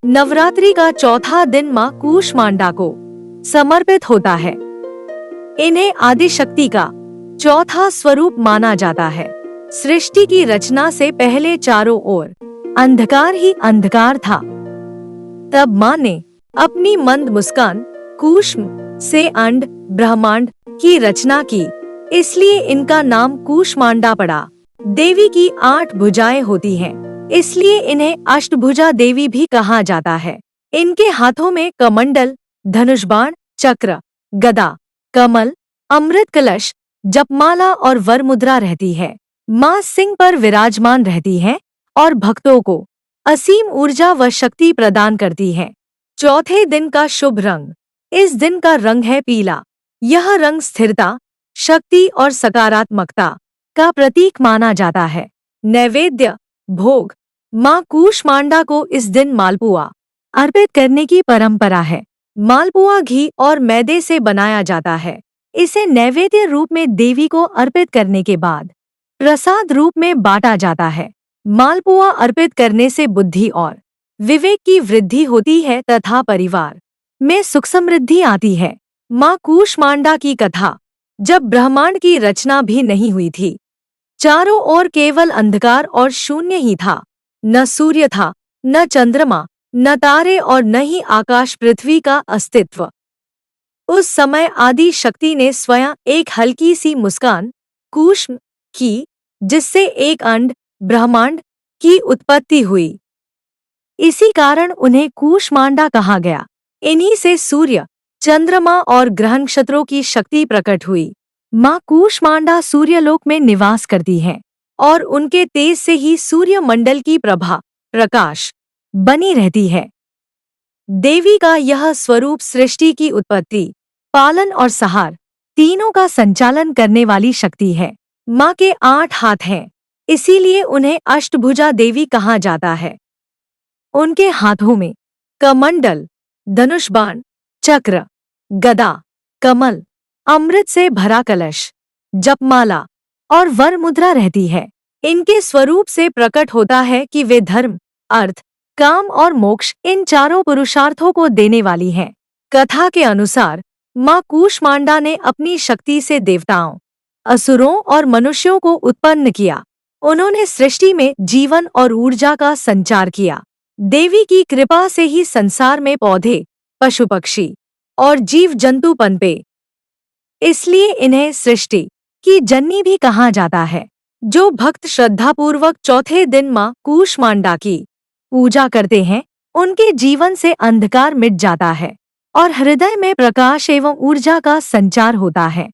नवरात्रि का चौथा दिन माँ कूष्मांडा को समर्पित होता है। इन्हें आदिशक्ति का चौथा स्वरूप माना जाता है। सृष्टि की रचना से पहले चारों ओर अंधकार ही अंधकार था। तब माँ ने अपनी मंद मुस्कान कूष्म से अंड ब्रह्मांड की रचना की, इसलिए इनका नाम कूष्मांडा पड़ा। देवी की 8 भुजाएं होती हैं, इसलिए इन्हें अष्टभुजा देवी भी कहा जाता है। इनके हाथों में कमंडल, धनुष बाण, चक्र, गदा, कमल, अमृत कलश, जपमाला और वर मुद्रा रहती है। माँ सिंह पर विराजमान रहती हैं और भक्तों को असीम ऊर्जा व शक्ति प्रदान करती हैं। चौथे दिन का शुभ रंग। इस दिन का रंग है पीला। यह रंग स्थिरता, शक्ति और सकारात्मकता का प्रतीक माना जाता है। नैवेद्य भोग। माँ कूष्मांडा को इस दिन मालपुआ अर्पित करने की परंपरा है। मालपुआ घी और मैदे से बनाया जाता है। इसे नैवेद्य रूप में देवी को अर्पित करने के बाद प्रसाद रूप में बांटा जाता है। मालपुआ अर्पित करने से बुद्धि और विवेक की वृद्धि होती है तथा परिवार में सुख समृद्धि आती है। माँ कूष्मांडा की कथा। जब ब्रह्मांड की रचना भी नहीं हुई थी, चारों ओर केवल अंधकार और शून्य ही था। न सूर्य था, न चंद्रमा, न तारे और न ही आकाश पृथ्वी का अस्तित्व। उस समय आदि शक्ति ने स्वयं एक हल्की सी मुस्कान कूष्म की, जिससे एक अंड ब्रह्मांड की उत्पत्ति हुई। इसी कारण उन्हें कूष्मांडा कहा गया। इन्हीं से सूर्य, चंद्रमा और ग्रह नक्षत्रों की शक्ति प्रकट हुई। माँ कूष्मांडा सूर्यलोक में निवास करती हैं और उनके तेज से ही सूर्य मंडल की प्रभा प्रकाश बनी रहती है। देवी का यह स्वरूप सृष्टि की उत्पत्ति, पालन और संहार तीनों का संचालन करने वाली शक्ति है। माँ के 8 हाथ हैं, इसीलिए उन्हें अष्टभुजा देवी कहा जाता है। उनके हाथों में कमंडल, धनुष बाण, चक्र, गदा, कमल, अमृत से भरा कलश, जपमाला और वर मुद्रा रहती है। इनके स्वरूप से प्रकट होता है कि वे धर्म, अर्थ, काम और मोक्ष इन चारों पुरुषार्थों को देने वाली हैं। कथा के अनुसार माँ कूष्मांडा ने अपनी शक्ति से देवताओं, असुरों और मनुष्यों को उत्पन्न किया। उन्होंने सृष्टि में जीवन और ऊर्जा का संचार किया। देवी की कृपा से ही संसार में पौधे, पशु पक्षी और जीव जंतु पनपे। इसलिए इन्हें सृष्टि की जननी भी कहा जाता है। जो भक्त श्रद्धापूर्वक चौथे दिन माँ कूष्मांडा की पूजा करते हैं, उनके जीवन से अंधकार मिट जाता है और हृदय में प्रकाश एवं ऊर्जा का संचार होता है।